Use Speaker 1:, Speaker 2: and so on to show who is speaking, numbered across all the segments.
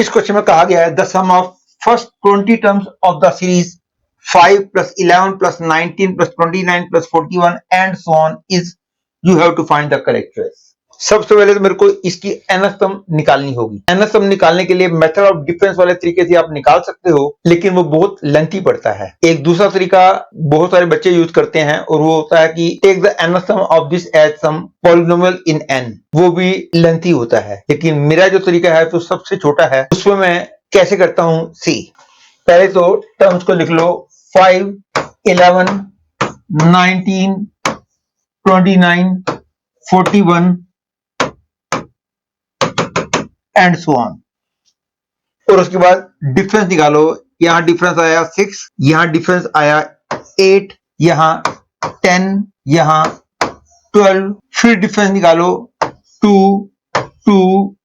Speaker 1: इस क्वेश्चन में कहा गया है the sum of first 20 terms of the series 5 plus 11 plus 19 plus 29 plus 41 and so on is you have to find the correct choice. सबसे पहले तो मेरे को इसकी nth सम निकालनी होगी। nth सम निकालने के लिए मेथड ऑफ डिफरेंस वाले तरीके से आप निकाल सकते हो, लेकिन वो बहुत लेंथी पड़ता है। एक दूसरा तरीका बहुत सारे बच्चे यूज करते हैं और वो होता है कि take the nth sum of this as sum polynomial in n, वो भी लेंथी होता है। लेकिन मेरा जो तरीका है तो सबसे छोटा है, उसमें मैं कैसे करता हूं सी। पहले तो टर्म्स को लिख लो 5, 11, 19, 29, 41 एंड सो ऑन। और उसके बाद डिफरेंस निकालो। यहां डिफरेंस आया 6, यहां डिफरेंस आया 8, यहां 10, यहां 12, फिर डिफरेंस निकालो 2, 2,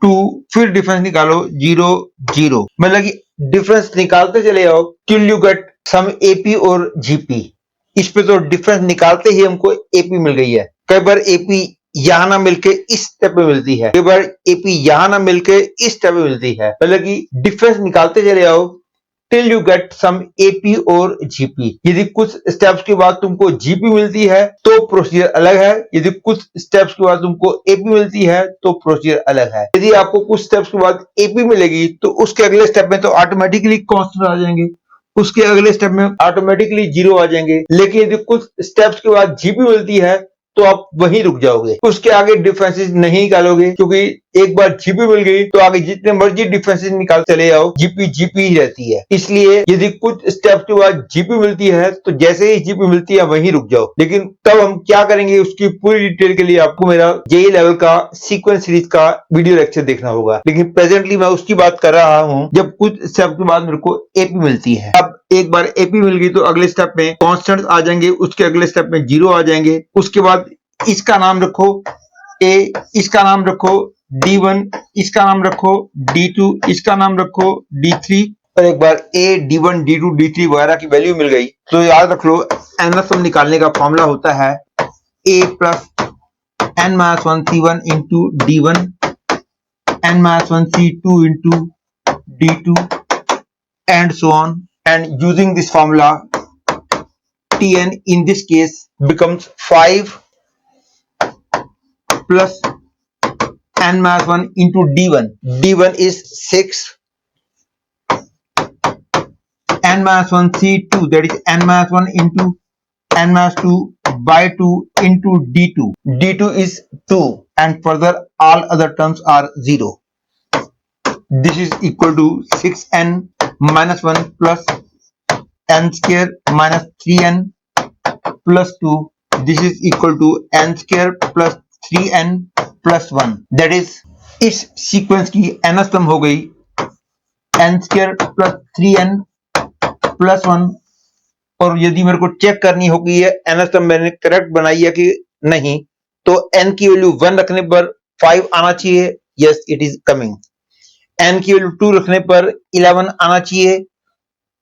Speaker 1: 2, फिर डिफरेंस निकालो 0, 0। मतलब कि डिफरेंस निकालते चले जाओ till you get some AP और जीपी। इस पे तो डिफरेंस निकालते ही हमको एपी मिल गई है। कई बार एपी यहां ना मिलके इस स्टेप पे मिलती है, कई बार एपी यहां ना मिलके इस स्टेप पे मिलती है। मतलब कि डिफरेंस निकालते चले जाओ till you get some AP और जीपी। यदि कुछ स्टेप्स के बाद तुमको जीपी मिलती है तो प्रोसीजर अलग है, यदि कुछ स्टेप्स के बाद तुमको एपी मिलती है तो प्रोसीजर अलग है। यदि आपको कुछ स्टेप्स के बाद एपी मिलेगी तो उसके अगले स्टेप में तो ऑटोमेटिकली कांस्टेंट आ जाएंगे, उसके अगले स्टेप में ऑटोमेटिकली 0 आ जाएंगे। लेकिन यदि कुछ स्टेप्स के बाद जीपी मिलती है तो आप वहीं रुक जाओगे, उसके आगे डिफरेंसेस नहीं निकालोगे, क्योंकि एक बार जीपी मिल गई तो आगे जितने मर्जी डिफरेंसेस निकाल चले जाओ, जीपी जीपी ही रहती है। इसलिए यदि कुछ स्टेप्स के बाद जीपी मिलती है तो जैसे ही जीपी मिलती है वहीं रुक जाओ। लेकिन तब हम क्या करेंगे उसकी पूरी डिटेल के लिए आपको मेरा जेई लेवल का सीक्वेंस सीरीज का वीडियो लेक्चर देखना होगा। लेकिन प्रेजेंटली मैं उसकी बात कर रहा हूं जब कुछ स्टेप के बाद मेरे को एपी मिलती है। अब एक बार एपी मिल गई तो अगले स्टेप में कॉन्स्टेंट आ जाएंगे, उसके अगले स्टेप में 0 आ जाएंगे। उसके बाद इसका नाम रखो ए, इसका नाम रखो D1, इसका नाम रखो D2, इसका नाम रखो D3। और एक बार A, D1, D2, D3 वगैरह की वैल्यू मिल गई तो याद रख लो nth सम निकालने का फॉर्मूला होता है A plus n-1 C1 into D1, n-1 C2 into D2 and so on, and using this formula Tn in this case becomes 5 plus n-1 into D1. D1 is 6, n-1 C2, that is n-1 into n-2 by 2 into D2. D2 is 2 and further all other terms are 0. This is equal to 6n minus 1 plus n square minus 3n plus 2. This is equal to n square plus 3n plus 1. That is इस sequence की nth सम हो गई n square plus 3n plus 1। और यदि मेरे को check करनी होगी ये nth सम मैंने करेक्ट बनाई है कि नहीं, तो n की वैल्यू 1 रखने पर 5 आना चाहिए। Yes, it is coming. n की वैल्यू 2 रखने पर 11 आना चाहिए।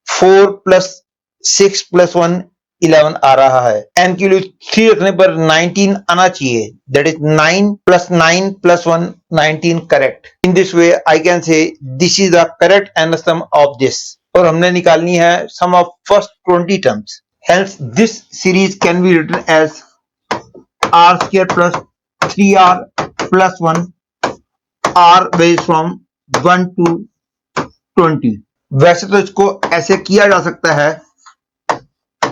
Speaker 1: 4 प्लस 6 प्लस 1 11 आ रहा है। n की वैल्यू 3 रखने पर 19 आना चाहिए, that is 9 plus 9 plus 1 19 correct. In this way I can say this is the correct nth sum of this. और हमने निकालनी है sum of first 20 terms. Hence this series can be written as r square plus 3r plus 1 r varies from 1 to 20। वैसे तो इसको ऐसे किया जा सकता है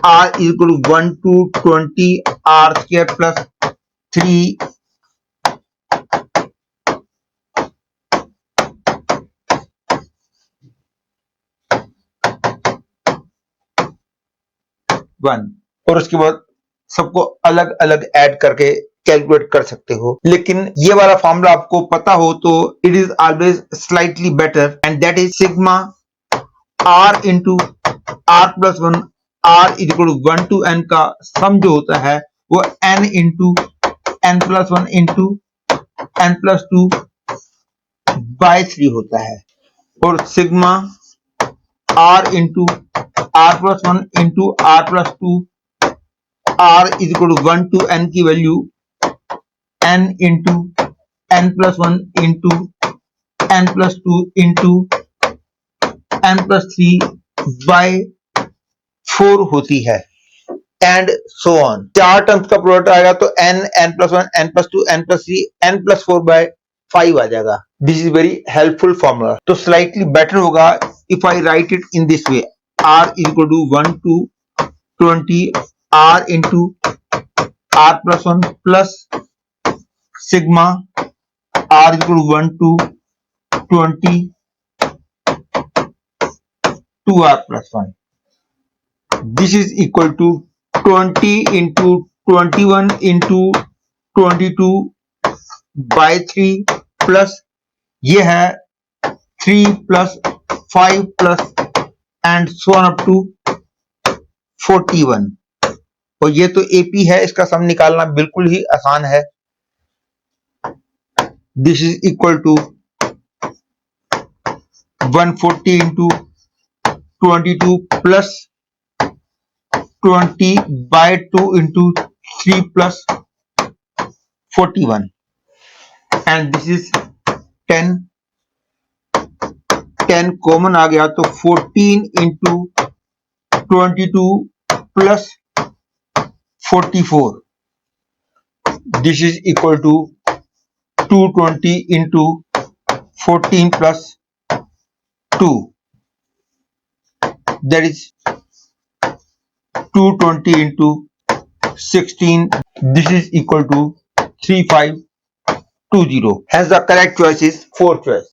Speaker 1: r equal to 1 to 20 r square plus 3 1, और उसके बाद सबको अलग अलग ऐड करके कैलकुलेट कर सकते हो। लेकिन ये वाला फॉर्मूला आपको पता हो तो it is always slightly better, and that is sigma r into r plus 1 r equal to 1 to n का सम जो होता है वो n into n plus 1 into n plus 2 by 3 होता है। और sigma r into r plus 1 into r plus 2 r is equal to 1 to n की value n into n plus 1 into n plus 2 into n plus 3 by 4 होती है and so on. चार terms का product आएगा तो n, n plus 1, n plus 2, n plus 3, n plus 4 by 5 आ जाएगा। This is very helpful formula. तो slightly better होगा if I right it in this way, r is equal to 1 to 20 r into r plus 1 plus sigma r is equal to 1 to 20 2r plus 1. This is equal to 20 into 21 into 22 by 3 plus ये है 3 plus 5 plus and so on up to 41। और ये तो AP है, इसका सम निकालना बिल्कुल ही आसान है। This is equal to 140 into 22 plus 20 by 2 into 3 plus 41 and this is 10 common आ गया तो 14 into 22 plus 44 this is equal to 220 into 14 plus 2 that is 220 into 16 this is equal to 3520 hence the correct choice is fourth choice।